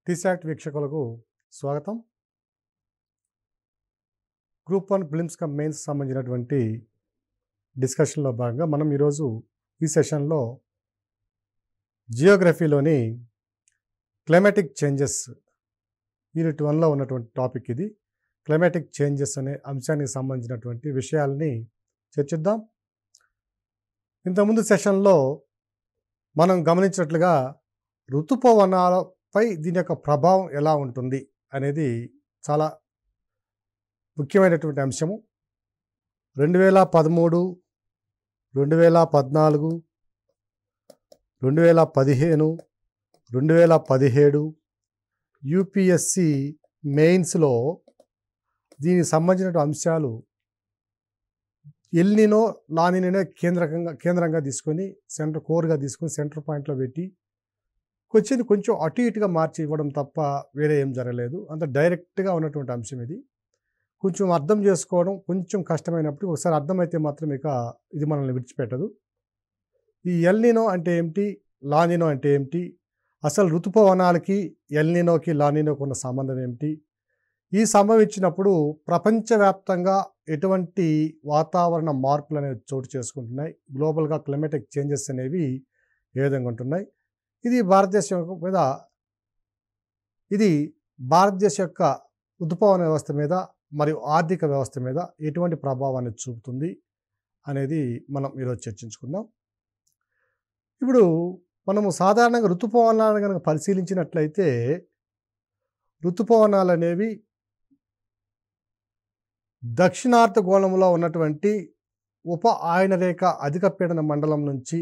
టీశాట్ వీక్షకులకు స్వాగతం. Group 1 prelims come mains సంబంధించినటువంటి డిస్కషన్లో భాగంగా మనం ఈరోజు ఈ సెషన్లో జియోగ్రఫీలోని క్లైమాటిక్ చేంజెస్ యూనిట్ 1లో ఉన్నటువంటి టాపిక్ ఇది. క్లైమాటిక్ చేంజెస్ అనే అంశానికి సంబంధించినటువంటి విషయాల్ని చర్చిద్దాం. ఇంతకుముందు సెషన్లో మనం గమనించినట్లుగా ఋతుపవనాలపై దీని యొక్క ప్రభావం ఎలా ఉంటుంది అనేది చాలా ముఖ్యమైనటువంటి అంశము. 2013, 2014, 2015, 2017 యూపీఎస్సి మెయిన్స్లో దీనికి సంబంధించిన అంశాలు ఎల్నినో లానినో కేంద్రంగా తీసుకొని కోర్గా తీసుకొని సెంటర్ పాయింట్లో పెట్టి కొంచెం అటు ఇటుగా మార్చి ఇవ్వడం తప్ప వేరే ఏం జరగలేదు. అంత డైరెక్ట్గా ఉన్నటువంటి అంశం ఇది. కొంచెం అర్థం చేసుకోవడం కొంచెం కష్టమైనప్పుడు ఒకసారి అర్థమైతే మాత్రం ఇక ఇది మనల్ని విడిచిపెట్టదు. ఈ ఎల్నినో అంటే ఏమిటి, లానినో అంటే ఏమిటి, అసలు ఋతుపవనాలకి ఎల్నినోకి లానినోకి ఉన్న సంబంధం ఏమిటి, ఈ సంభవించినప్పుడు ప్రపంచవ్యాప్తంగా ఎటువంటి వాతావరణ మార్పులు అనేవి చోటు చేసుకుంటున్నాయి, గ్లోబల్గా క్లైమాటిక్ చేంజెస్ అనేవి ఏ విధంగా ఉంటున్నాయి, ఇది భారతదేశం యొక్క ఋతుపవన వ్యవస్థ మీద మరియు ఆర్థిక వ్యవస్థ మీద ఎటువంటి ప్రభావాన్ని చూపుతుంది అనేది మనం ఈరోజు చర్చించుకుందాం. ఇప్పుడు మనము సాధారణంగా ఋతుపవనాలను కనుక పరిశీలించినట్లయితే ఋతుపవనాలు అనేవి దక్షిణార్ధగోళంలో ఉన్నటువంటి ఉప ఆయనరేఖ అధిక పీడన మండలం నుంచి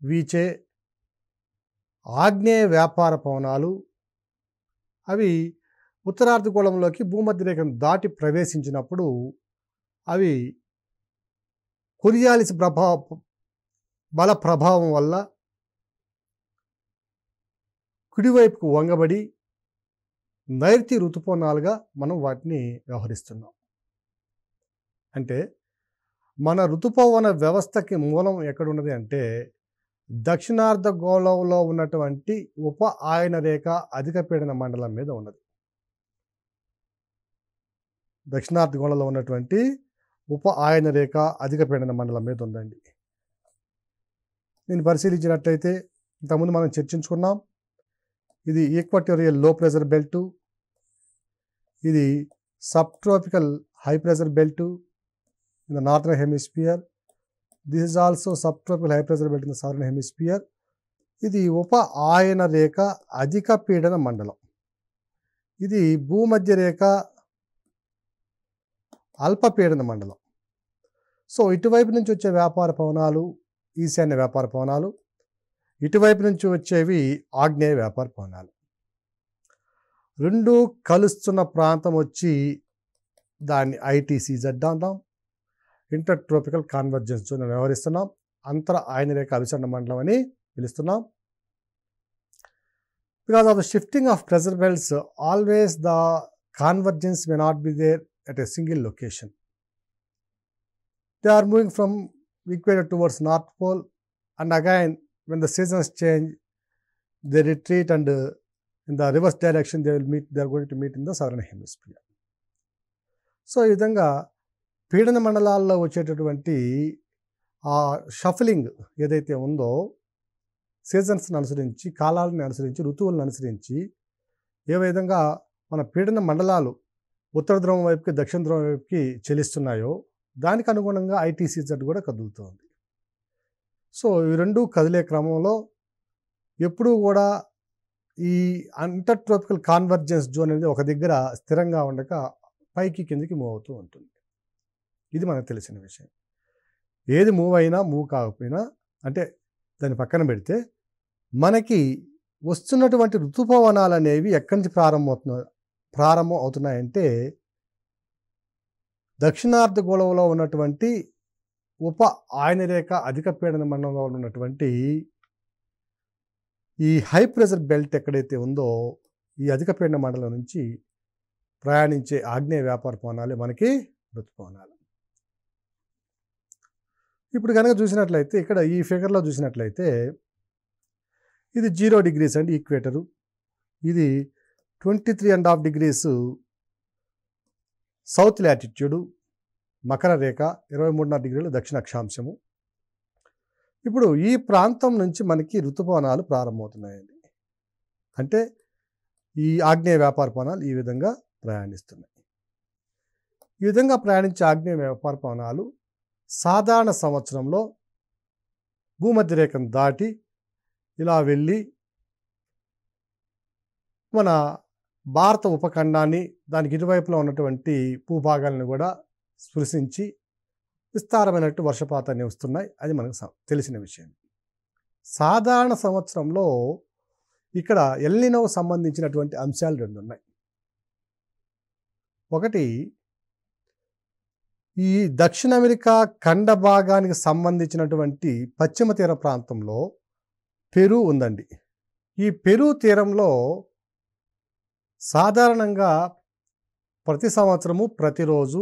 వీచే ఆగ్నేయ వ్యాపార పవనాలు, అవి ఉత్తరార్ధగోళంలోకి భూమధ్యరేఖను దాటి ప్రవేశించినప్పుడు అవి కొరియాలిస్ బల ప్రభావం వల్ల కుడివైపుకు వంగబడి నైరుతి ఋతుపవనాలుగా మనం వాటిని వ్యవహరిస్తున్నాం. అంటే మన ఋతుపవన వ్యవస్థకి మూలం ఎక్కడున్నది అంటే దక్షిణార్ధగోళంలో ఉన్నటువంటి ఉప ఆయన రేఖ అధిక పీడన మండలం మీద ఉన్నది. దక్షిణార్ధగోళంలో ఉన్నటువంటి ఉప ఆయన రేఖ అధిక పీడన మండలం మీద ఉందండి. దీన్ని పరిశీలించినట్లయితే ఇంతకుముందు మనం చర్చించుకున్నాం, ఇది ఈక్వటోరియల్ లో ప్రెజర్ బెల్టు, ఇది sub tropical high pressure belt in the northern hemisphere. This is also sub tropical high pressure belt in the southern hemisphere. ఇది ఉప ఆయన రేఖ అధిక పీడన మండలం. ఇది భూమధ్య రేఖ అల్పపీడన మండలం. సో ఇటువైపు నుంచి వచ్చే వ్యాపార పవనాలు ఈశాన్య వ్యాపార పవనాలు, ఇటువైపు నుంచి వచ్చేవి ఆగ్నేయ వ్యాపార పవనాలు. రెండు కలుస్తున్న ప్రాంతం వచ్చి దాన్ని ఐటీసీజెడ్ అంటాం, ఇంటర్ ట్రోపికల్ కాన్వర్జెన్స్ జోన్ వ్యవహరిస్తున్నాం, అంతర ఆయన రేఖ అభిసరణ మండలం అని పిలుస్తున్నాం. Because of the shifting of pressure belts always the convergence may not be there at a single location. They are moving from equator towards North Pole, and again when the seasons change they retreat, and in the reverse direction they are going to meet in the southern hemisphere. So ఈ విధంగా పీడన మండలాల్లో వచ్చేటటువంటి ఆ shuffling ఏదైతే ఉందో సీజన్స్ని అనుసరించి, కాలాలను అనుసరించి, ఋతువులను అనుసరించి ఏ విధంగా మన పీడన మండలాలు ఉత్తర ధ్రువం వైపుకి దక్షిణ ధ్రువం వైపుకి చెలిస్తున్నాయో దానికి అనుగుణంగా ఐటీసీజెడ్ కూడా కదులుతుంది. సో ఈ రెండు కదిలే క్రమంలో ఎప్పుడూ కూడా ఈ అంటర్ ట్రోపికల్ కాన్వర్జెన్స్ జోన్ అనేది ఒక దగ్గర స్థిరంగా ఉండక పైకి కిందికి మూవ్ అవుతూ ఉంటుంది. ఇది మనకు తెలిసిన విషయం. ఏది మూవ్ అయినా మూవ్ కాకపోయినా అంటే దాన్ని పక్కన పెడితే మనకి వస్తున్నటువంటి ఋతుపవనాలు అనేవి ఎక్కడి నుంచి ప్రారంభం అవుతున్నాయంటే దక్షిణార్ధగోళంలో ఉన్నటువంటి ఉప ఆయన రేఖ అధిక పీడన మండలంలో ఉన్నటువంటి ఈ హై ప్రెజర్ బెల్ట్ ఎక్కడైతే ఉందో ఈ అధిక పీడన మండలం నుంచి ప్రయాణించే ఆగ్నేయ వ్యాపార పవనాలే మనకి ఋతుపవనాలు. ఇప్పుడు కనుక చూసినట్లయితే ఇక్కడ ఈ ఫిగర్లో చూసినట్లయితే ఇది 0 degrees అండి ఈక్వేటరు, ఇది 23.5 degrees సౌత్ లాటిట్యూడు, మకర రేఖ, 23.5 degrees దక్షిణ అక్షాంశము. ఇప్పుడు ఈ ప్రాంతం నుంచి మనకి ఋతుపవనాలు ప్రారంభమవుతున్నాయండి. అంటే ఈ ఆగ్నేయ వ్యాపారపవనాలు ఈ విధంగా ప్రయాణిస్తున్నాయి. ఈ విధంగా ప్రయాణించే ఆగ్నేయ వ్యాపారపవనాలు సాధారణ సంవత్సరంలో భూమధ్య రేఖను దాటి ఇలా వెళ్ళి మన భారత ఉపఖండాన్ని, దానికి ఇరువైపులా ఉన్నటువంటి భూభాగాలను కూడా స్పృశించి విస్తారమైనట్టు వర్షపాతాన్ని వస్తున్నాయి. అది మనకు తెలిసిన విషయం. సాధారణ సంవత్సరంలో ఇక్కడ ఎల్నినోకు సంబంధించినటువంటి అంశాలు 2 ఉన్నాయి. ఒకటి, ఈ దక్షిణ అమెరికా ఖండ భాగానికి సంబంధించినటువంటి పశ్చిమ తీర ప్రాంతంలో పెరు ఉందండి. ఈ పెరు తీరంలో సాధారణంగా ప్రతి సంవత్సరము ప్రతిరోజు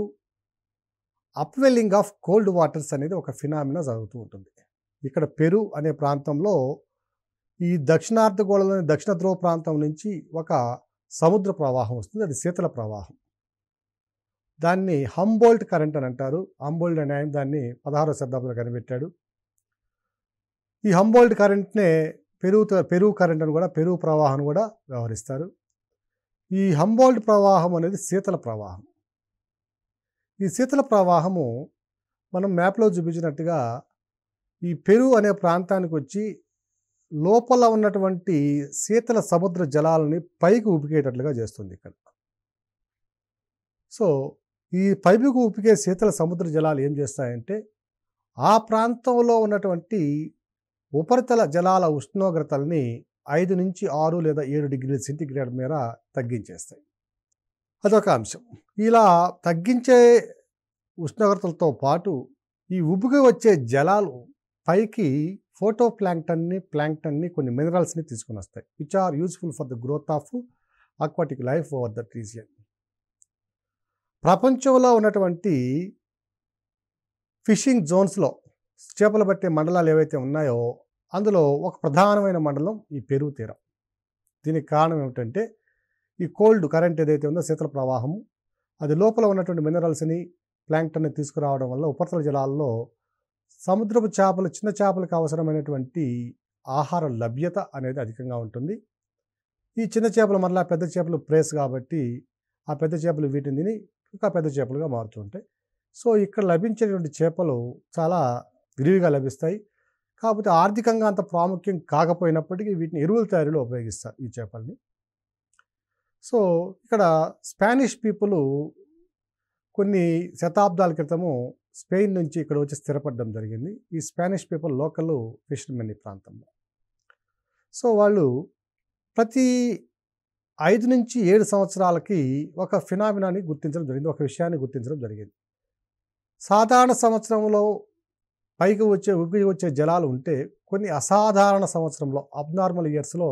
అప్వెల్లింగ్ ఆఫ్ కోల్డ్ వాటర్స్ అనేది ఒక ఫినామినా జరుగుతూ ఉంటుంది. ఇక్కడ పెరు అనే ప్రాంతంలో ఈ దక్షిణార్ధగోళంలోని దక్షిణ ధ్రువ ప్రాంతం నుంచి ఒక సముద్ర ప్రవాహం వస్తుంది. అది శీతల ప్రవాహం. దాన్ని హంబోల్ట్ కరెంట్ అని అంటారు. హంబోల్ట్ అనే ఆయన దాన్ని 16వ శతాబ్దంలో కనిపెట్టాడు. ఈ హంబోల్ట్ కరెంట్నే పెరు కరెంట్ అని కూడా, పెరు ప్రవాహం కూడా వ్యవహరిస్తారు. ఈ హంబోల్ట్ ప్రవాహం అనేది శీతల ప్రవాహం. ఈ శీతల ప్రవాహము మనం మ్యాప్లో చూపించినట్టుగా ఈ పెరు అనే ప్రాంతానికి వచ్చి లోపల ఉన్నటువంటి శీతల సముద్ర జలాలని పైకి ఉపికేటట్లుగా చేస్తుంది ఇక్కడ. సో ఈ పైకి ఉపికే శీతల సముద్ర జలాలు ఏం చేస్తాయంటే ఆ ప్రాంతంలో ఉన్నటువంటి ఉపరితల జలాల ఉష్ణోగ్రతల్ని 5 నుంచి 6 లేదా 7 degrees సెంటీగ్రేడ్ మేర తగ్గించేస్తాయి. అదొక అంశం. ఇలా తగ్గించే ఉష్ణోగ్రతలతో పాటు ఈ ఉబుకి వచ్చే జలాలు పైకి ప్లాంక్టన్ని కొన్ని మినరల్స్ని తీసుకుని వస్తాయి, which are useful for the growth of aquatic life over that region. ప్రపంచంలో ఉన్నటువంటి ఫిషింగ్ జోన్స్లో చేపలు పట్టే మండలాలు ఏవైతే ఉన్నాయో అందులో ఒక ప్రధానమైన మండలం ఈ పెరు తీరం. దీనికి కారణం ఏమిటంటే ఈ కోల్డ్ కరెంట్ ఏదైతే ఉందో శీతల ప్రవాహము, అది లోపల ఉన్నటువంటి మినరల్స్ని, ప్లాంక్టన్ని తీసుకురావడం వల్ల ఉపరితల జలాల్లో సముద్రపు చేపలు, చిన్న చేపలకు అవసరమైనటువంటి ఆహార లభ్యత అనేది అధికంగా ఉంటుంది. ఈ చిన్న చేపలు మరలా పెద్ద చేపలు ప్రేస్ కాబట్టి ఆ పెద్ద చేపలు వీటిని తిని ఇంకా పెద్ద చేపలుగా మారుతూ ఉంటాయి. సో ఇక్కడ లభించేటువంటి చేపలు చాలా విరివిగా లభిస్తాయి. కాకపోతే ఆర్థికంగా అంత ప్రాముఖ్యం కాకపోయినప్పటికీ వీటిని ఎరువుల తయారీలో ఉపయోగిస్తారు ఈ చేపల్ని. సో ఇక్కడ స్పానిష్ పీపుల్ కొన్ని శతాబ్దాల క్రితము స్పెయిన్ నుంచి ఇక్కడ వచ్చి స్థిరపడడం జరిగింది. ఈ స్పానిష్ పీపుల్ లోకల్ ఫిషర్మెన్ ఈ ప్రాంతంలో. సో వాళ్ళు ప్రతి 5 నుంచి 7 సంవత్సరాలకి ఒక ఫినామినాని గుర్తించడం జరిగింది, ఒక విషయాన్ని గుర్తించడం జరిగింది. సాధారణ సంవత్సరంలో పైకి వచ్చే జలాలు ఉంటే కొన్ని అసాధారణ సంవత్సరంలో, అబ్నార్మల్ ఇయర్స్లో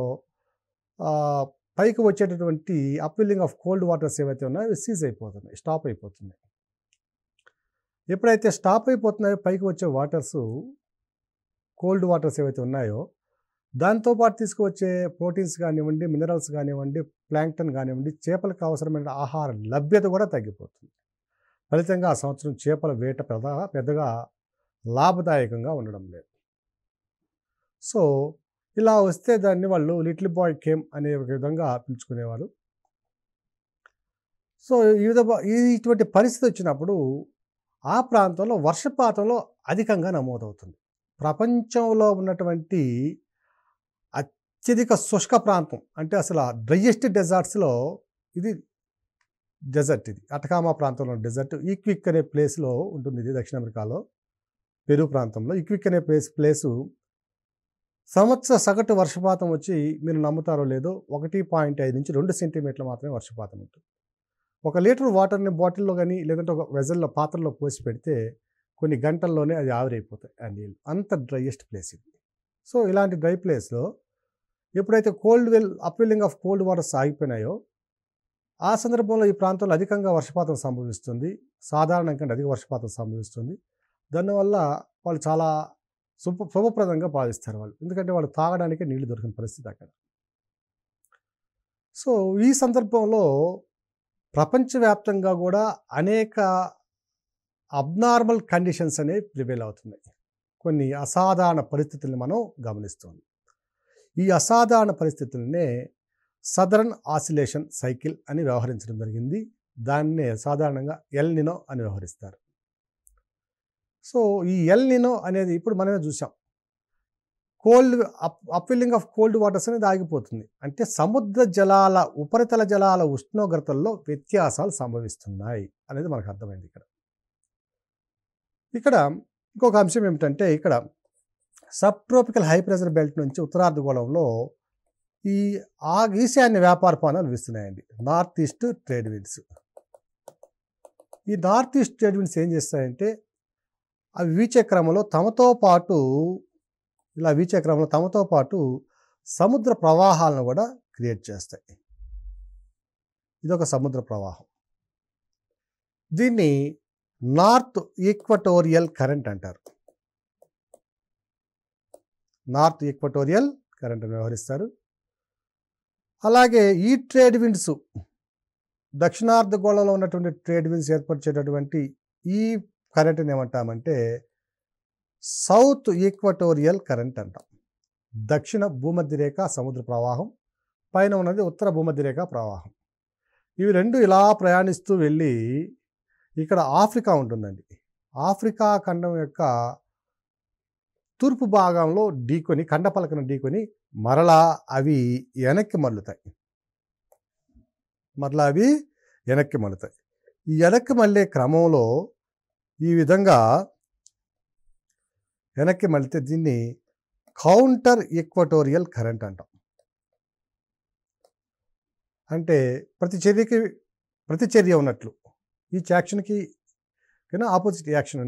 పైకి వచ్చేటటువంటి అప్వెల్లింగ్ ఆఫ్ కోల్డ్ వాటర్స్ ఏవైతే ఉన్నాయో అవి సీజ్ అయిపోతున్నాయి, స్టాప్ అయిపోతున్నాయి. ఎప్పుడైతే స్టాప్ అయిపోతున్నాయో పైకి వచ్చే వాటర్స్, కోల్డ్ వాటర్స్ ఏవైతే ఉన్నాయో దాంతోపాటు తీసుకువచ్చే ప్రోటీన్స్ కానివ్వండి, మినరల్స్ కానివ్వండి, ప్లాంక్టన్ కానివ్వండి, చేపలకు అవసరమైన ఆహార లభ్యత కూడా తగ్గిపోతుంది. ఫలితంగా ఆ సంవత్సరం చేపల వేట పెద్దగా లాభదాయకంగా ఉండడం లేదు. సో ఇలా వస్తే దాన్ని వాళ్ళు లిటిల్ బాయ్ కేమ్ అనే విధంగా పిలుచుకునేవారు. సో ఇటువంటి పరిస్థితి వచ్చినప్పుడు ఆ ప్రాంతంలో వర్షపాతంలో అధికంగా నమోదవుతుంది. ప్రపంచంలో ఉన్నటువంటి అత్యధిక శుష్క ప్రాంతం అంటే అసలు డ్రైయెస్ట్ డెజర్ట్స్లో ఇది డెజర్ట్. ఇది అటకామా ప్రాంతంలో డెజర్ట్. ఈక్విక్ అనే ప్లేస్లో ఉంటుంది. ఇది దక్షిణ అమెరికాలో పెరు ప్రాంతంలో ఈక్విక్ అనే ప్లేసు సంవత్సర సగటు వర్షపాతం వచ్చి మీరు నమ్ముతారో లేదో 1.5 నుంచి 2 సెంటీమీటర్లు మాత్రమే వర్షపాతం ఉంటుంది. 1 లీటర్ వాటర్ని బాటిల్లో కానీ లేదంటే ఒక వెజల్లో పాత్రలో పోసి పెడితే కొన్ని గంటల్లోనే అది ఆవిరైపోతాయి ఆ నీళ్ళు. అంత డ్రైయెస్ట్ ప్లేస్ ఇది. సో ఇలాంటి డ్రై ప్లేస్లో ఎప్పుడైతే అప్వెల్లింగ్ ఆఫ్ కోల్డ్ వాటర్స్ ఆగిపోయినాయో ఆ సందర్భంలో ఈ ప్రాంతంలో అధికంగా వర్షపాతం సంభవిస్తుంది. సాధారణం కంటే అధిక వర్షపాతం సంభవిస్తుంది. దానివల్ల వాళ్ళు చాలా శుభప్రదంగా భావిస్తారు వాళ్ళు. ఎందుకంటే వాళ్ళు తాగడానికే నీళ్లు దొరికిన పరిస్థితి అక్కడ. సో ఈ సందర్భంలో ప్రపంచవ్యాప్తంగా కూడా అనేక అబ్నార్మల్ కండిషన్స్ అనేవి ప్రివేల్ అవుతున్నాయి. కొన్ని అసాధారణ పరిస్థితుల్ని మనం గమనిస్తున్నాం. ఈ అసాధారణ పరిస్థితులనే సదరన్ ఆసిలేషన్ సైకిల్ అని వ్యవహరించడం జరిగింది. దాన్నే సాధారణంగా ఎల్ నినో అని వ్యవహరిస్తారు. సో ఈ ఎల్ నినో అనేది ఇప్పుడు మనమే చూసాం. కోల్డ్ అప్వెల్లింగ్ ఆఫ్ కోల్డ్ వాటర్స్ అనేది ఆగిపోతుంది. అంటే సముద్ర జలాల ఉపరితల జలాల ఉష్ణోగ్రతల్లో వ్యత్యాసాలు సంభవిస్తున్నాయి అనేది మనకు అర్థమైంది. ఇక్కడ ఇంకొక అంశం ఏమిటంటే, ఇక్కడ sub tropical high pressure belt నుంచి ఉత్తరార్ధగోళంలో ఈ ఈశాన్య వ్యాపారపానాలు వీస్తున్నాయండి. North east trade winds. ఈ నార్త్ ఈస్ట్ ట్రేడ్ విండ్స్ ఏం చేస్తాయంటే, అవి వీచే క్రమంలో తమతో పాటు సముద్ర ప్రవాహాలను కూడా క్రియేట్ చేస్తాయి. ఇదొక సముద్ర ప్రవాహం. దీన్ని నార్త్ ఈక్వటోరియల్ కరెంట్ అంటారు. నార్త్ ఈక్వటోరియల్ కరెంట్ అని వ్యవహరిస్తారు. అలాగే ఈ ట్రేడ్ విండ్స్, దక్షిణార్ధగోళంలో ఉన్నటువంటి ట్రేడ్ విండ్స్ ఏర్పరిచేటటువంటి ఈ కరెంట్ని ఏమంటామంటే సౌత్ ఈక్వటోరియల్ కరెంట్ అంటాం. దక్షిణ భూమధ్యరేఖ సముద్ర ప్రవాహం, పైన ఉన్నది ఉత్తర భూమధ్యరేఖ ప్రవాహం. ఇవి రెండు ఇలా ప్రయాణిస్తూ వెళ్ళి ఇక్కడ ఆఫ్రికా ఉంటుందండి. ఆఫ్రికా ఖండం యొక్క తూర్పు భాగంలో ఖండపలకను ఢీకొని మరలా అవి వెనక్కి మళ్ళుతాయి. ఈ వెనక్కి మళ్ళే క్రమంలో ఈ విధంగా వెనక్కి మళ్ళితే దీన్ని కౌంటర్ ఈక్వటోరియల్ కరెంట్ అంటాం. అంటే ప్రతిచర్య ఉన్నట్లు, ఈచ్ యాక్షన్కి ఆపోజిట్ యాక్షన్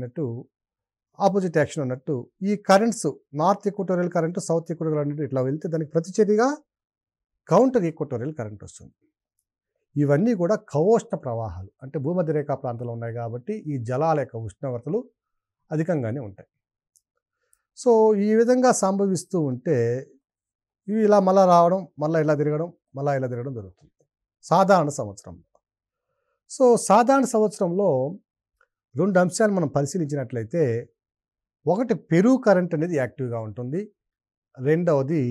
ఉన్నట్టు ఈ currents north equatorial current, south equatorial current ఇట్లా వెళ్తే దానికి ప్రతిచర్యగా కౌంటర్ ఈక్వటోరియల్ కరెంట్ వస్తుంది. ఇవన్నీ కూడా కవోష్ణ ప్రవాహాలు, అంటే భూమధ్యరేఖా ప్రాంతంలో ఉన్నాయి కాబట్టి ఈ జలాల యొక్క ఉష్ణోగ్రతలు అధికంగానే ఉంటాయి. సో ఈ విధంగా సంభవిస్తూ ఉంటే ఇవి ఇలా మళ్ళీ రావడం, మళ్ళీ ఇలా తిరగడం జరుగుతుంది సాధారణ సంవత్సరంలో. సో సాధారణ సంవత్సరంలో రెండు అంశాలు మనం పరిశీలించినట్లయితే, ఒకటి పెరు కరెంట్ అనేది యాక్టివ్గా ఉంటుంది, రెండవది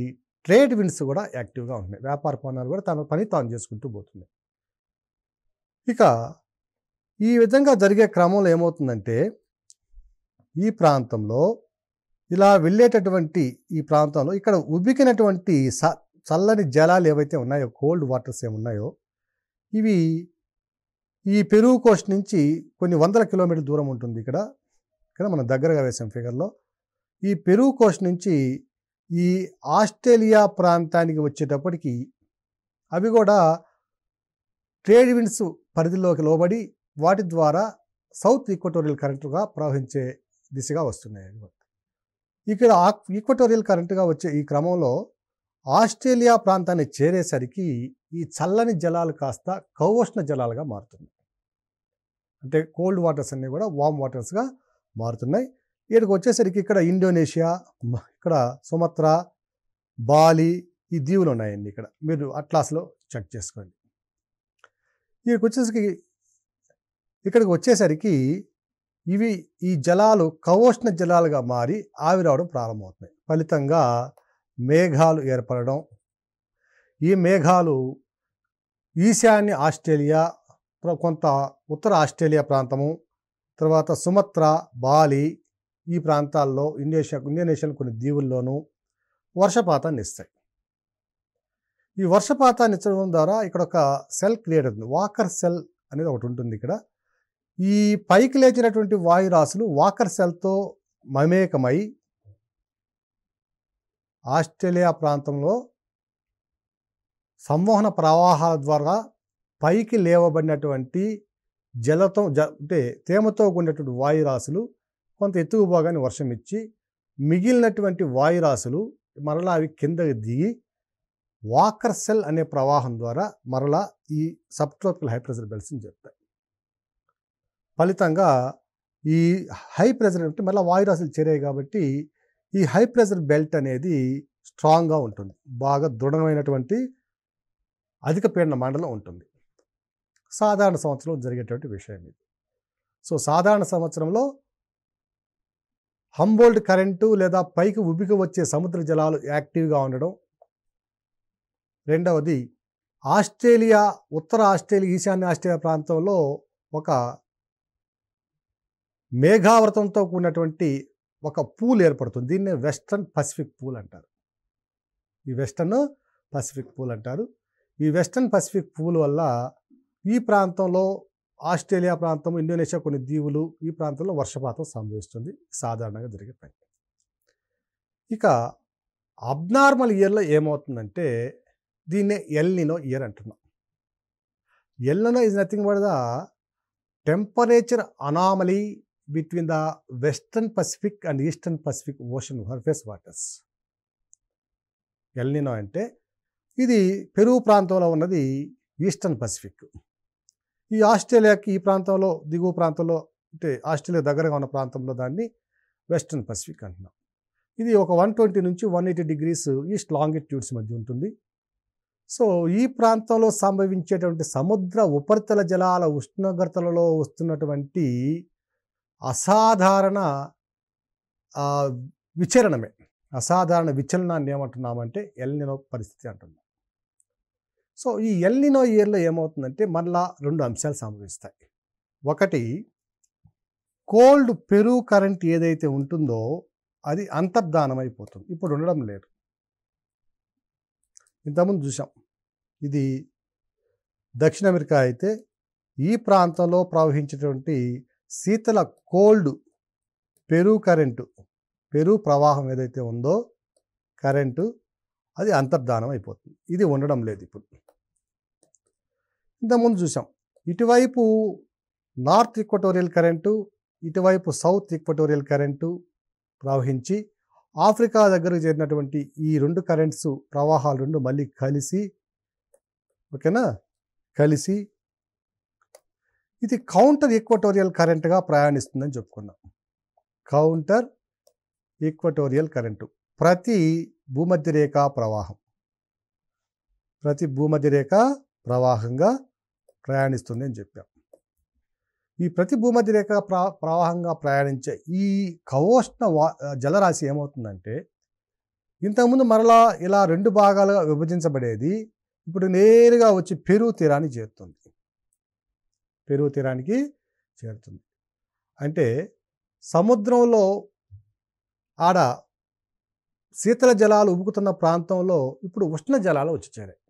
ట్రేడ్ విండ్స్ కూడా యాక్టివ్గా ఉంటున్నాయి. వ్యాపార పవనాలు కూడా తన పని తాను చేసుకుంటూ పోతుంది. ఇక ఈ విధంగా జరిగే క్రమంలో ఏమవుతుందంటే, ఈ ప్రాంతంలో ఇలా వెళ్ళేటటువంటి ఈ ప్రాంతంలో ఇక్కడ ఉబ్బికినటువంటి చల్లని జలాలు ఏవైతే ఉన్నాయో, కోల్డ్ వాటర్స్ ఏమున్నాయో, ఇవి ఈ పెరు కోస్ట్ నుంచి కొన్ని వందల కిలోమీటర్ల దూరం ఉంటుంది. ఇక్కడ మనం దగ్గరగా వేసాం ఫిగర్లో. ఈ పెరు కోస్ట్ నుంచి ఈ ఆస్ట్రేలియా ప్రాంతానికి వచ్చేటప్పటికి అవి కూడా ట్రేడ్ విండ్స్ పరిధిలోకి లోబడి వాటి ద్వారా సౌత్ ఈక్వటోరియల్ కరెంటుగా ప్రవహించే దిశగా వస్తున్నాయి. ఇక్కడ ఈక్వటోరియల్ కరెంటుగా వచ్చే ఈ క్రమంలో ఆస్ట్రేలియా ప్రాంతాన్ని చేరేసరికి ఈ చల్లని జలాలు కాస్త కౌష్ణ జలాలుగా మారుతుంది. అంటే కోల్డ్ వాటర్స్ అన్నీ కూడా వామ్ వాటర్స్గా మారుతున్నాయి. ఇక్కడికి వచ్చేసరికి ఇక్కడ ఇండోనేషియా, ఇక్కడ సుమత్రా, బాలి ఈ దీవులు ఉన్నాయండి. ఇక్కడ మీరు అట్లాస్లో చెక్ చేసుకోండి. ఇక్కడికి వచ్చేసరికి ఈ జలాలు కవోష్ణ జలాలుగా మారి ఆవిరవడం ప్రారంభమవుతున్నాయి. ఫలితంగా మేఘాలు ఏర్పడడం, ఈ మేఘాలు ఈశాన్య ఆస్ట్రేలియా, కొంత ఉత్తర ఆస్ట్రేలియా ప్రాంతము, తర్వాత సుమత్రా, బాలి ఈ ప్రాంతాల్లో, ఇండోనేషియా కొన్ని దీవుల్లోనూ వర్షపాతాన్ని ఇస్తాయి. ఈ వర్షపాతాన్ని ఇచ్చడం ద్వారా ఇక్కడ ఒక సెల్ క్రియేట్ అవుతుంది. వాకర్ సెల్ అనేది ఒకటి ఉంటుంది. ఇక్కడ ఈ పైకి లేచినటువంటి వాయురాశులు వాకర్ సెల్తో మమేకమై ఆస్ట్రేలియా ప్రాంతంలో సంవహన ప్రవాహాల ద్వారా పైకి లేవబడినటువంటి అంటే తేమతో కూడినటువంటి వాయురాశులు కొంత ఎత్తుకు పోగానే వర్షం ఇచ్చి, మిగిలినటువంటి వాయురాశులు మరలా అవి కిందకి దిగి వాకర్ సెల్ అనే ప్రవాహం ద్వారా మరలా ఈ సబ్ ట్రోపికల్ హై ప్రెషర్ బెల్ట్స్ని చెప్తాయి. ఫలితంగా ఈ హై ప్రెషర్ అంటే మళ్ళీ వాయురాశులు చేరాయి కాబట్టి ఈ హై ప్రెషర్ బెల్ట్ అనేది స్ట్రాంగ్గా ఉంటుంది. బాగా దృఢమైనటువంటి అధిక పీడన మండలం ఉంటుంది. సాధారణ సంవత్సరంలో జరిగేటువంటి విషయం ఇది. సో సాధారణ సంవత్సరంలో హంబోల్ట్ కరెంటు లేదా పైకి ఉబికి వచ్చే సముద్ర జలాలు యాక్టివ్గా ఉండడం. రెండవది ఆస్ట్రేలియా, ఉత్తర ఆస్ట్రేలియా, ఈశాన్య ఆస్ట్రేలియా ప్రాంతంలో ఒక మేఘావృతంతో కూడినటువంటి ఒక పూల్ ఏర్పడుతుంది. దీన్నే వెస్టర్న్ పసిఫిక్ పూల్ అంటారు. ఈ వెస్టర్న్ పసిఫిక్ పూల్ అంటారు. ఈ వెస్టర్న్ పసిఫిక్ పూల్ వల్ల ఈ ప్రాంతంలో ఆస్ట్రేలియా ప్రాంతం, ఇండోనేషియా కొన్ని దీవులు, ఈ ప్రాంతంలో వర్షపాతం సంభవిస్తుంది. సాధారణంగా జరిగే పని. ఇక అబ్నార్మల్ ఇయర్లో ఏమవుతుందంటే దీన్నే ఎల్ నినో ఇయర్ అంటున్నాం. El Nino is nothing but the temperature anomaly between the western Pacific and eastern Pacific ocean surface waters. El Nino అంటే ఇది పెరు ప్రాంతంలో ఉన్నది ఈస్టర్న్ పసిఫిక్. ఈ ఆస్ట్రేలియాకి ఈ ప్రాంతంలో, దిగువ ప్రాంతంలో, అంటే ఆస్ట్రేలియా దగ్గరగా ఉన్న ప్రాంతంలో దాన్ని వెస్టర్న్ పసిఫిక్ అంటున్నాం. ఇది ఒక 120 నుంచి 180 డిగ్రీస్ ఈస్ట్ లాంగిట్యూడ్స్ మధ్య ఉంటుంది. సో ఈ ప్రాంతంలో సంభవించేటువంటి సముద్ర ఉపరితల జలాల ఉష్ణోగ్రతలలో వస్తున్నటువంటి అసాధారణ విచలనమే, అసాధారణ విచలనాన్ని ఏమంటున్నామంటే ఎల్ నినో పరిస్థితి అంటున్నాం. సో ఈ ఎల్ నినో ఇయర్లో ఏమవుతుందంటే మళ్ళా రెండు అంశాలు సంభవిస్తాయి. ఒకటి, కోల్డ్ పెరు కరెంట్ ఏదైతే ఉంటుందో అది అంతర్ధానం అయిపోతుంది, ఇప్పుడు ఉండడం లేదు. ఇంతకుముందు చూసాం, ఇది దక్షిణ అమెరికా అయితే ఈ ప్రాంతంలో ప్రవహించేటువంటి శీతల కోల్డ్ పెరు కరెంటు, పెరు ప్రవాహం ఏదైతే ఉందో కరెంటు, అది అంతర్ధానం అయిపోతుంది. ఇది ఉండడం లేదు ఇప్పుడు. ఇంతకుముందు చూసాం, ఇటువైపు నార్త్ ఈక్వటోరియల్ కరెంటు, ఇటువైపు సౌత్ ఈక్వటోరియల్ కరెంటు ప్రవహించి ఆఫ్రికా దగ్గరకు చేరినటువంటి ఈ రెండు కరెంట్స్ ప్రవాహాలు రెండు మళ్ళీ కలిసి, ఓకేనా, కలిసి ఇది కౌంటర్ ఈక్వటోరియల్ కరెంట్గా ప్రయాణిస్తుందని చెప్పుకున్నాం. కౌంటర్ ఈక్వటోరియల్ కరెంటు ప్రతి భూమధ్యరేఖ ప్రవాహం, ప్రతి భూమధ్యరేఖ ప్రవాహంగా ప్రయాణిస్తుంది అని చెప్పాం. ఈ ప్రతి భూమధ్యరేఖ ప్రవాహంగా ప్రయాణించే ఈ ఖగోష్ణ జలరాశి ఏమవుతుందంటే ఇంతకుముందు మరలా ఇలా రెండు భాగాలుగా విభజించబడేది ఇప్పుడు నేరుగా వచ్చి పెరు తీరానికి చేరుతుంది. పెరు తీరానికి చేరుతుంది అంటే సముద్రంలో ఆడ శీతల జలాలు ఉబుకుతున్న ప్రాంతంలో ఇప్పుడు ఉష్ణ జలాలు వచ్చి చేరాయి.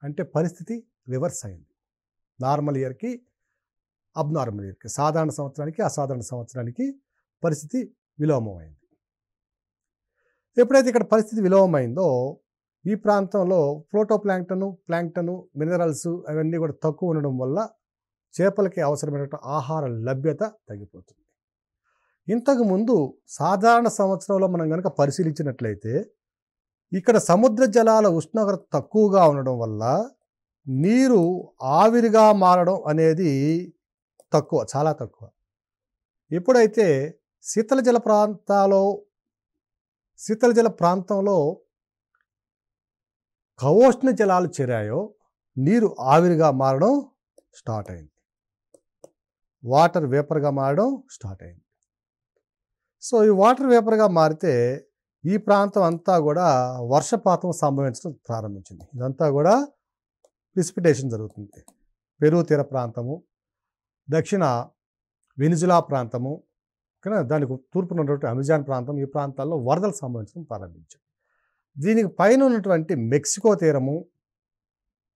అంటే పరిస్థితి రివర్స్ అయింది. నార్మల్ ఇయర్కి అబ్నార్మల్ ఇయర్కి, సాధారణ సంవత్సరానికి అసాధారణ సంవత్సరానికి పరిస్థితి విలోమమైంది. ఎప్పుడైతే ఇక్కడ పరిస్థితి విలోమమైందో ఈ ప్రాంతంలో ప్లాంక్టను, మినరల్స్ అవన్నీ కూడా తక్కువ ఉండడం వల్ల చేపలకి అవసరమైనటువంటి ఆహార లభ్యత తగ్గిపోతుంది. ఇంతకుముందు సాధారణ సంవత్సరంలో మనం కనుక పరిశీలించినట్లయితే ఇక్కడ సముద్ర జలాల ఉష్ణోగ్రత తక్కువగా ఉండడం వల్ల నీరు ఆవిరిగా మారడం అనేది తక్కువ, చాలా తక్కువ. ఎప్పుడైతే శీతల జల ప్రాంతంలో ఖగోష్ణ జలాలు చేరాయో నీరు ఆవిరిగా మారడం స్టార్ట్ అయింది, వాటర్ వేపర్గా మారడం స్టార్ట్ అయింది. సో ఈ వాటర్ వేపర్గా మారితే ఈ ప్రాంతం అంతా కూడా వర్షపాతం సంభవించడం ప్రారంభించింది. ఇదంతా కూడా ప్రిసిపిటేషన్ జరుగుతుంది. పెరు తీర ప్రాంతము, దక్షిణ వెనిజులా ప్రాంతము, కానీ దానికి తూర్పున ఉన్నటువంటి అమెజాన్ ప్రాంతం, ఈ ప్రాంతాల్లో వరదలు సంభవించడం ప్రారంభించాయి. దీనికి పైన ఉన్నటువంటి మెక్సికో తీరము,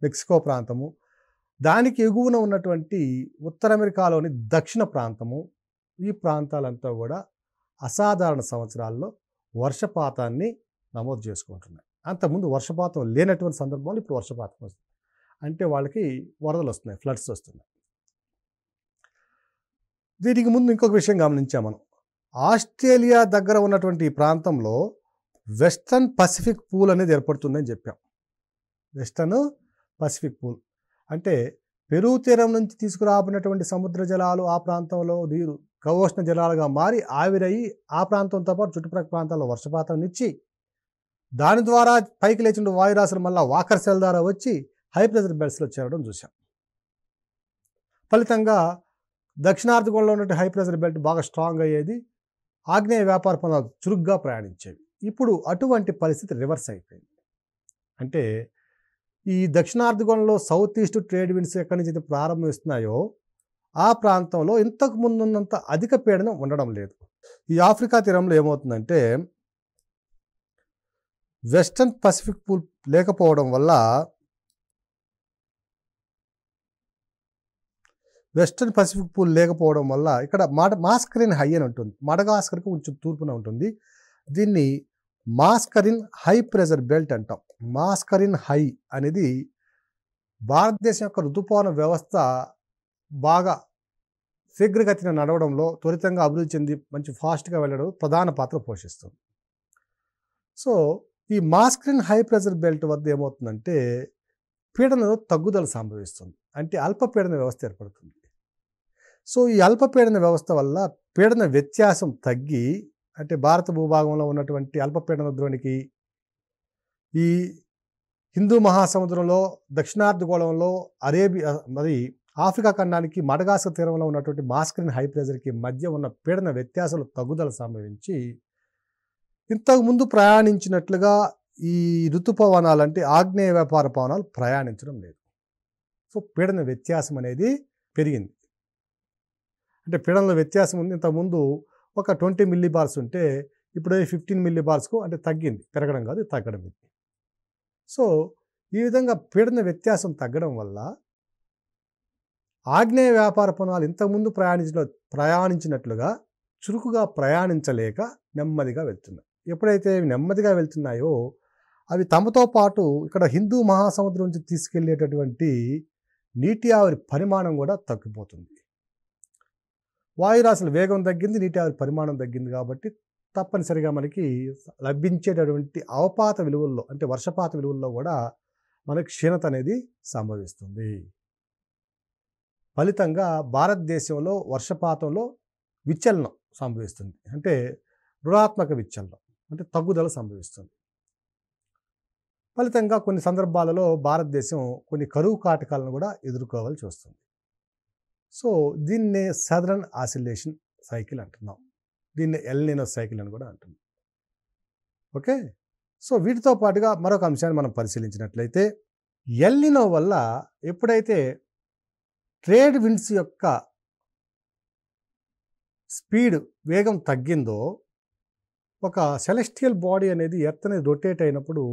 మెక్సికో ప్రాంతము, దానికి ఎగువన ఉన్నటువంటి ఉత్తర అమెరికాలోని దక్షిణ ప్రాంతము, ఈ ప్రాంతాలంతా కూడా అసాధారణ సంవత్సరాల్లో వర్షపాతాన్ని నమోదు చేసుకుంటున్నాయి. అంతకుముందు వర్షపాతం లేనటువంటి సందర్భంలో ఇప్పుడు వర్షపాతం వస్తుంది. అంటే వాళ్ళకి వరదలు వస్తున్నాయి, ఫ్లడ్స్ వస్తున్నాయి. దీనికి ముందు ఇంకొక విషయం గమనించాం మనం. ఆస్ట్రేలియా దగ్గర ఉన్నటువంటి ఈ ప్రాంతంలో వెస్టర్న్ పసిఫిక్ పూల్ అనేది ఏర్పడుతుందని చెప్పాం. వెస్టర్న్ పసిఫిక్ పూల్ అంటే పెరు తీరం నుంచి తీసుకురాబడినటువంటి సముద్ర జలాలు ఆ ప్రాంతంలో నీరు ఖగోష్ణ జలాలుగా మారి ఆవిరయ్యి ఆ ప్రాంతంతో పాటు చుట్టుప్రక్కల ప్రాంతాల్లో వర్షపాతాన్ని ఇచ్చి దాని ద్వారా పైకి లేచిన వాయురాశులు మళ్ళీ వాకర్సెల్ ద్వారా వచ్చి హై ప్రెజర్ బెల్ట్స్లో చేరడం చూసాం. ఫలితంగా దక్షిణార్ధగోళంలో ఉన్నటువంటి హై ప్రెజర్ బెల్ట్ బాగా స్ట్రాంగ్ అయ్యేది, ఆగ్నేయ వ్యాపారపణాలు చురుగ్గా ప్రయాణించేవి. ఇప్పుడు అటువంటి పరిస్థితి రివర్స్ అయిపోయింది. అంటే ఈ దక్షిణార్ధగోళంలో సౌత్ ఈస్ట్ ట్రేడ్ విండ్స్ ఎక్కడి నుంచి అయితే ప్రారంభిస్తున్నాయో ఆ ప్రాంతంలో ఇంతకు ముందున్నంత అధిక పీడనం ఉండడం లేదు. ఈ ఆఫ్రికా తీరంలో ఏమవుతుందంటే వెస్టర్న్ పసిఫిక్ పూల్ లేకపోవడం వల్ల ఇక్కడ మాస్కరిన్ హై అని ఉంటుంది. మడగాస్కర్కి కొంచెం తూర్పున ఉంటుంది. దీన్ని మాస్కరిన్ హై ప్రెజర్ బెల్ట్ అంటాం. మాస్కరిన్ హై అనేది భారతదేశం యొక్క ఋతుపవన వ్యవస్థ బాగా శీఘ్రగతిన నడవడంలో, త్వరితంగా అభివృద్ధి చెంది మంచి ఫాస్ట్గా వెళ్ళడం ప్రధాన పాత్ర పోషిస్తుంది. సో ఈ మాస్కరిన్ హై ప్రెజర్ బెల్ట్ వద్ద ఏమవుతుందంటే పీడనంలో తగ్గుదల సంభవిస్తుంది. అంటే అల్పపీడన వ్యవస్థ ఏర్పడుతుంది. సో ఈ అల్పపీడన వ్యవస్థ వల్ల పీడన వ్యత్యాసం తగ్గి, అంటే భారత భూభాగంలో ఉన్నటువంటి అల్పపీడన ద్రోణికి ఈ హిందూ మహాసముద్రంలో, దక్షిణార్ధగోళంలో, అరేబియా మరి ఆఫ్రికా ఖండానికి మడగాస్కర్ తీరంలో ఉన్నటువంటి మాస్కరిన్ హై ప్రెజర్కి మధ్య ఉన్న పీడన వ్యత్యాసాలు తగ్గుదల సంభవించి ఇంతకుముందు ప్రయాణించినట్లుగా ఈ ఋతుపవనాలు అంటే ఆగ్నేయ వ్యాపార పవనాలు ప్రయాణించడం లేదు. సో పీడన వ్యత్యాసం అనేది పెరిగింది. అంటే పీడనంలో వ్యత్యాసం ఉంది. ఇంతకుముందు ఒక 20 మిల్లీబార్స్ ఉంటే ఇప్పుడు 15 మిల్లీబార్స్కు అంటే తగ్గింది, పెరగడం కాదు తగ్గడం ఇది. సో ఈ విధంగా పీడన వ్యత్యాసం తగ్గడం వల్ల ఆగ్నేయ వ్యాపార పవనాలు ఇంతకుముందు ప్రయాణించినట్లుగా చురుకుగా ప్రయాణించలేక నెమ్మదిగా వెళ్తున్నాయి. ఎప్పుడైతే నెమ్మదిగా వెళ్తున్నాయో అవి తమతో పాటు ఇక్కడ హిందూ మహాసముద్రం నుంచి తీసుకెళ్లేటటువంటి నీటి ఆవిరి పరిమాణం కూడా తగ్గిపోతుంది. వాయురాశుల వేగం తగ్గింది, నీటి ఆవిరి పరిమాణం తగ్గింది. కాబట్టి తప్పనిసరిగా మనకి లభించేటటువంటి అవపాత విలువల్లో అంటే వర్షపాత విలువల్లో కూడా మనకి క్షీణత అనేది సంభవిస్తుంది. ఫలితంగా భారతదేశంలో వర్షపాతంలో విచలనం సంభవిస్తుంది. అంటే రుణాత్మక విచలనం అంటే తగ్గుదల సంభవిస్తుంది. ఫలితంగా కొన్ని సందర్భాలలో భారతదేశం కొన్ని కరువు కాటకాలను కూడా ఎదుర్కోవాల్సి వస్తుంది. సో దీన్నే సదరన్ ఆసిలేషన్ సైకిల్ అంటున్నాం. దీన్ని ఎల్నినో సైకిల్ అని కూడా అంటున్నాం. ఓకే, సో వీటితో పాటుగా మరొక అంశాన్ని మనం పరిశీలించినట్లయితే ఎల్నినో వల్ల ఎప్పుడైతే ట్రేడ్ విండ్స్ యొక్క స్పీడ్ వేగం తగ్గిందో ఒక సెలెస్టియల్ బాడీ అనేది ఎర్త్ అనేది రొటేట్ అయినప్పుడు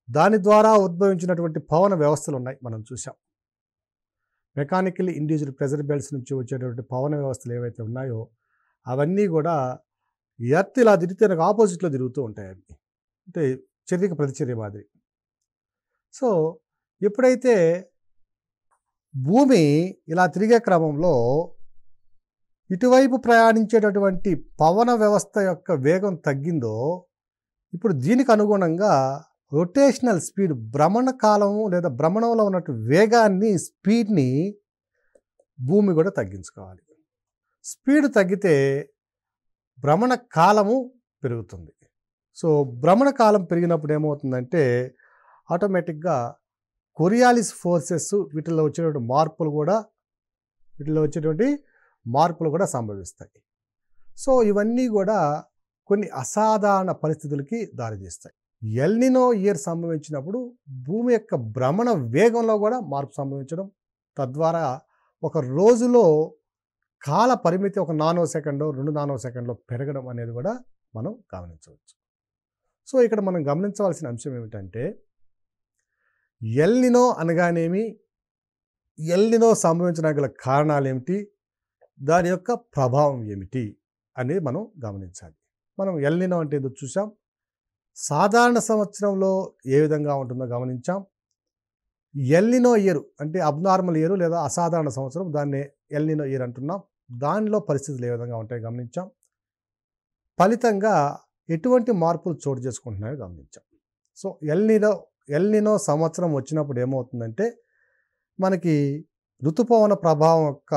దాని ద్వారా ఉద్భవించినటువంటి పవన వ్యవస్థలు ఉన్నాయి, మనం చూసాం. మెకానికల్ ఇండ్యూస్డ్ ప్రెజర్ బెల్ట్స్ నుంచి వచ్చేటువంటి పవన వ్యవస్థలు ఏవైతే ఉన్నాయో అవన్నీ కూడా ఎర్త్ ఇలా తిరిగితే నాకు ఆపోజిట్లో తిరుగుతూ ఉంటాయి. అవి అంటే చర్యకి ప్రతిచర్య మాదిరి. సో ఎప్పుడైతే భూమి ఇలా తిరిగే క్రమంలో ఇటువైపు ప్రయాణించేటటువంటి పవన వ్యవస్థ యొక్క వేగం తగ్గిందో ఇప్పుడు దీనికి అనుగుణంగా రొటేషనల్ స్పీడ్, భ్రమణ కాలము లేదా భ్రమణంలో ఉన్నటువంటి వేగాన్ని, స్పీడ్ని భూమి కూడా తగ్గించుకోవాలి. స్పీడ్ తగ్గితే భ్రమణ కాలము పెరుగుతుంది. సో భ్రమణ కాలం పెరిగినప్పుడు ఏమవుతుందంటే ఆటోమేటిక్గా కొరియాలిస్ ఫోర్సెస్ వీటిల్లో వచ్చేటువంటి మార్పులు కూడా సంభవిస్తాయి. సో ఇవన్నీ కూడా కొన్ని అసాధారణ పరిస్థితులకి దారితీస్తాయి. ఎల్నినో ఇయర్ సంభవించినప్పుడు భూమి యొక్క భ్రమణ వేగంలో కూడా మార్పు సంభవించడం, తద్వారా ఒక రోజులో కాల పరిమితి 1 నానో సెకండ్ 2 నానో సెకండ్లో పెరగడం అనేది కూడా మనం గమనించవచ్చు. సో ఇక్కడ మనం గమనించవలసిన అంశం ఏమిటంటే ఎల్నినో అనగానేమి, ఎల్నినో సంభవించడానికి గల కారణాలు ఏమిటి, దాని యొక్క ప్రభావం ఏమిటి అనేది మనం గమనించాలి. మనం ఎల్నినో అంటే ఏదో చూసాం, సాధారణ సంవత్సరంలో ఏ విధంగా ఉంటుందో గమనించాం. ఎల్నినో ఇయర్ అంటే అబ్నార్మల్ ఇయర్ లేదా అసాధారణ సంవత్సరం, దాన్ని ఎల్నినో ఇయర్ అంటున్నాం. దానిలో పరిస్థితులు ఏ విధంగా ఉంటాయో గమనించాం. ఫలితంగా ఎటువంటి మార్పులు చోటు చేసుకుంటున్నాయో గమనించాం. సో ఎల్నినో సంవత్సరం వచ్చినప్పుడు ఏమవుతుందంటే మనకి ఋతుపవన ప్రభావం యొక్క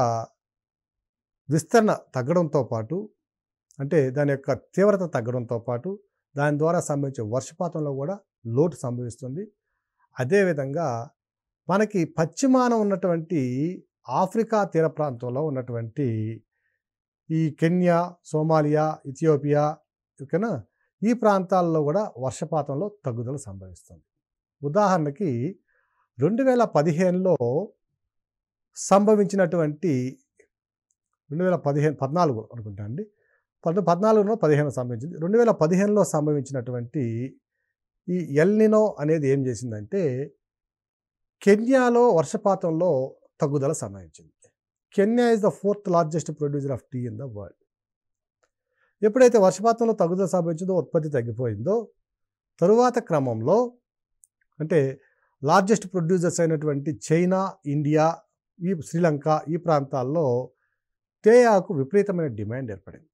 విస్తరణ తగ్గడంతో పాటు, అంటే దాని యొక్క తీవ్రత తగ్గడంతో పాటు దాని ద్వారా సంభవించే వర్షపాతంలో కూడా లోటు సంభవిస్తుంది. అదేవిధంగా మనకి పశ్చిమాన ఉన్నటువంటి ఆఫ్రికా తీర ప్రాంతంలో ఉన్నటువంటి ఈ కెన్యా, సోమాలియా, ఇథియోపియా ఓకేనా, ఈ ప్రాంతాల్లో కూడా వర్షపాతంలో తగ్గుదల సంభవిస్తుంది. ఉదాహరణకి 2015లో సంభవించినటువంటి 14 అనుకుంటా అండి, 14లో 15 సంభవించింది. 2015లో సంభవించినటువంటి ఈ ఎల్ నినో అనేది ఏం చేసిందంటే కెన్యాలో వర్షపాతంలో తగ్గుదల సంభవించింది. Kenya is the 4th largest producer of tea in the world. ఎప్పుడైతే వర్షపాతంలో తగ్గుదల సంభవించిందో, ఉత్పత్తి తగ్గిపోయిందో, తరువాత క్రమంలో అంటే లార్జెస్ట్ ప్రొడ్యూసర్స్ అయినటువంటి చైనా, ఇండియా, ఈ శ్రీలంక ఈ ప్రాంతాల్లో తేయాకు విపరీతమైన డిమాండ్ ఏర్పడింది.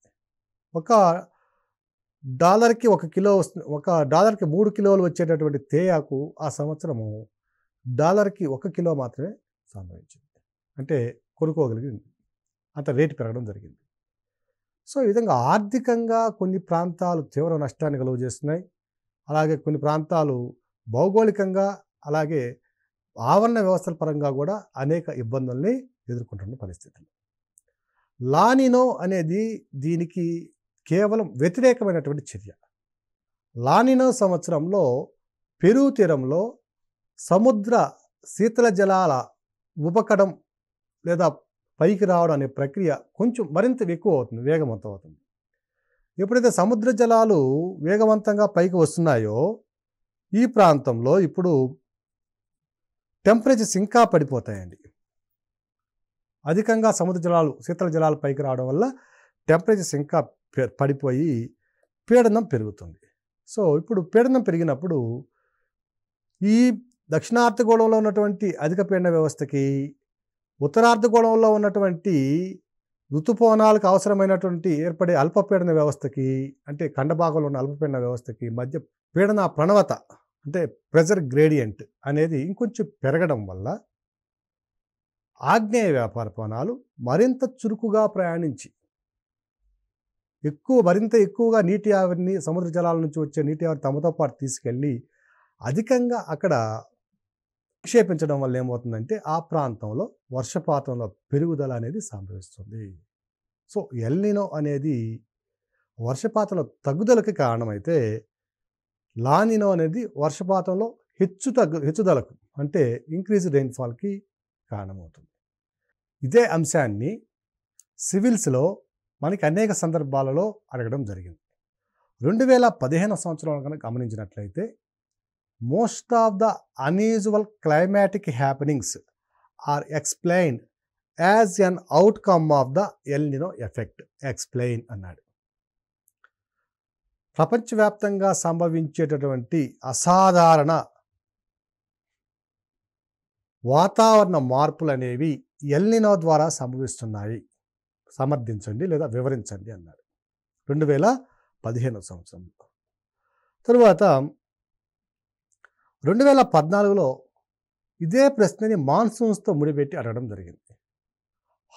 $1కి 1 కిలో $1కి 3 కిలోలు వచ్చేటటువంటి తేయాకు ఆ సంవత్సరము $1కి 1 కిలో మాత్రమే సంభవించింది. అంటే కొనుక్కోగలిగింది, అంత రేటు పెరగడం జరిగింది. సో ఈ విధంగా ఆర్థికంగా కొన్ని ప్రాంతాలు తీవ్ర నష్టాన్ని కలుగు చేస్తున్నాయి. అలాగే కొన్ని ప్రాంతాలు భౌగోళికంగా అలాగే ఆవరణ వ్యవస్థల పరంగా కూడా అనేక ఇబ్బందుల్ని ఎదుర్కొంటున్న పరిస్థితులు. లానినో అనేది దీనికి కేవలం వ్యతిరేకమైనటువంటి చర్య. లానినో సంవత్సరంలో పెరు తీరంలో సముద్ర శీతల జలాల ఉపకడం లేదా పైకి రావడం అనే ప్రక్రియ కొంచెం మరింత ఎక్కువ అవుతుంది, వేగవంతం అవుతుంది. ఎప్పుడైతే సముద్ర జలాలు వేగవంతంగా పైకి వస్తున్నాయో ఈ ప్రాంతంలో ఇప్పుడు టెంపరేచర్స్ ఇంకా పడిపోతాయండి. అధికంగా సముద్ర జలాలు శీతల జలాలు పైకి రావడం వల్ల టెంపరేచర్స్ ఇంకా పడిపోయి పీడనం పెరుగుతుంది. సో ఇప్పుడు పీడనం పెరిగినప్పుడు ఈ దక్షిణార్ధగోళంలో ఉన్నటువంటి అధిక పీడన వ్యవస్థకి, ఉత్తరార్ధగోళంలో ఉన్నటువంటి ఋతుపవనాలకు అవసరమైనటువంటి ఏర్పడే అల్పపీడన వ్యవస్థకి, అంటే ఖండభాగంలో ఉన్న అల్పపీడన వ్యవస్థకి మధ్య పీడన ప్రణవత అంటే ప్రెజర్ గ్రేడియంట్ అనేది ఇంకొంచెం పెరగడం వల్ల ఆగ్నేయ వ్యాపారపవనాలు మరింత చురుకుగా ప్రయాణించి మరింత ఎక్కువగా నీటి ఆవిరిని, సముద్ర జలాల నుంచి వచ్చే నీటి ఆవిరి తమతో పాటు తీసుకెళ్ళి అధికంగా అక్కడ నిక్షేపించడం వల్ల ఏమవుతుందంటే ఆ ప్రాంతంలో వర్షపాతంలో పెరుగుదల అనేది సంభవిస్తుంది. సో ఎల్ నినో అనేది వర్షపాతంలో తగ్గుదలకి కారణమైతే లానినో అనేది వర్షపాతంలో హెచ్చుదలకు అంటే ఇంక్రీజ్ రెయిన్ఫాల్కి కారణమవుతుంది. ఇదే అంశాన్ని సివిల్స్లో మనకి అనేక సందర్భాలలో అడగడం జరిగింది. 2015 సంవత్సరంలో కనుక గమనించినట్లయితే most of the unusual climatic happenings are explained as an outcome of the El Nino effect. Explain అన్నాడు. ప్రపంచవ్యాప్తంగా సంభవించేటటువంటి అసాధారణ వాతావరణ మార్పులు అనేవి ఎల్ నినో ద్వారా సంభవిస్తున్నాయి, సమర్థించండి లేదా వివరించండి అన్నాడు 2015 సంవత్సరంలో. తరువాత 2014లో ఇదే ప్రశ్నని మాన్సూన్స్తో ముడిపెట్టి అడగడం జరిగింది.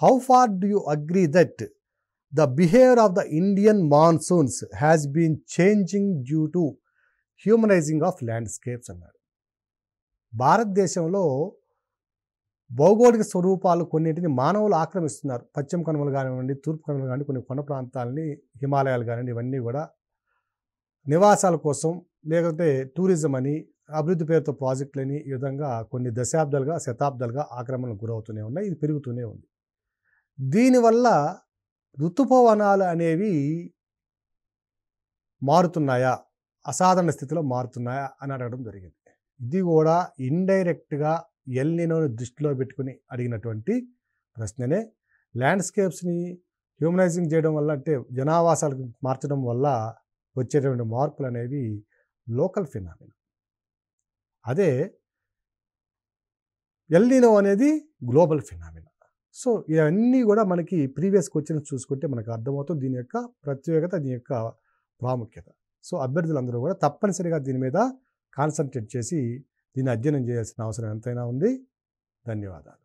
How far do you agree that the behaviour of the Indian monsoons has been changing due to humanising of landscapes అన్నాడు. భారతదేశంలో భౌగోళిక స్వరూపాలు కొన్నింటిని మానవులు ఆక్రమిస్తున్నారు. పశ్చిమ కనుమలు కానివ్వండి, తూర్పు కనుమలు కానివ్వండి, కొన్ని కొండ ప్రాంతాలని, హిమాలయాలు కానివ్వండి, ఇవన్నీ కూడా నివాసాల కోసం లేకపోతే టూరిజం అని అభివృద్ధి పేరుతో ప్రాజెక్టులని ఈ విధంగా కొన్ని దశాబ్దాలుగా శతాబ్దాలుగా ఆక్రమణకు గురవుతూనే ఉన్నాయి. ఇది పెరుగుతూనే ఉంది. దీనివల్ల ఋతుపవనాలు అనేవి మారుతున్నాయా, అసాధారణ స్థితిలో మారుతున్నాయా అని అడగడం జరిగింది. ఇది కూడా ఇండైరెక్ట్గా ఎల్ నినోని దృష్టిలో పెట్టుకుని అడిగినటువంటి ప్రశ్ననే. ల్యాండ్స్కేప్స్ని హ్యూమనైజింగ్ చేయడం వల్ల అంటే జనావాసాలకు మార్చడం వల్ల వచ్చేటువంటి మార్పులు అనేవి లోకల్ ఫినామినా. అదే ఎల్ నినో అనేది గ్లోబల్ ఫినామినా. సో ఇవన్నీ కూడా మనకి ప్రీవియస్ క్వశ్చన్స్ చూసుకుంటే మనకు అర్థమవుతుంది దీని యొక్క ప్రత్యేకత, దీని యొక్క ప్రాముఖ్యత. సో అభ్యర్థులందరూ కూడా తప్పనిసరిగా దీని మీద కాన్సన్ట్రేట్ చేసి దీన్ని అధ్యయనం చేయాల్సిన అవసరం ఎంతైనా ఉంది. ధన్యవాదాలు.